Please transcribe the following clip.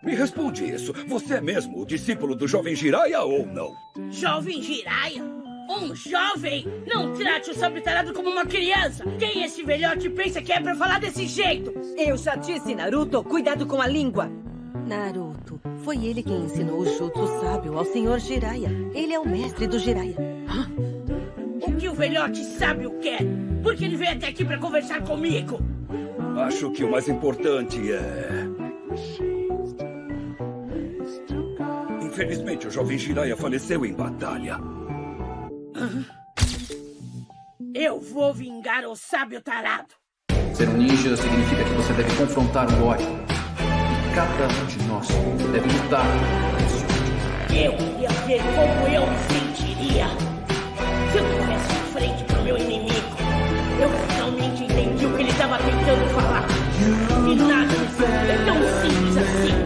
Me responde isso. Você é mesmo o discípulo do jovem Jiraiya ou não? Jovem Jiraiya? Um jovem? Não trate o sábio tarado como uma criança! Quem esse velhote pensa que é pra falar desse jeito? Eu já disse, Naruto, cuidado com a língua. Naruto, foi ele quem ensinou o jutsu sábio ao Sr. Jiraiya. Ele é o mestre do Jiraiya. O que o velhote sábio quer? Por que ele veio até aqui pra conversar comigo? Acho que o mais importante é... Infelizmente, o jovem Jiraiya faleceu em batalha. Eu vou vingar o sábio tarado. Ser um ninja significa que você deve confrontar o ódio. E cada um de nós deve lutar por isso. Eu queria ver como eu me sentiria se eu estivesse de frente pro meu inimigo. Eu finalmente entendi o que ele estava tentando falar. E nada é tão simples assim.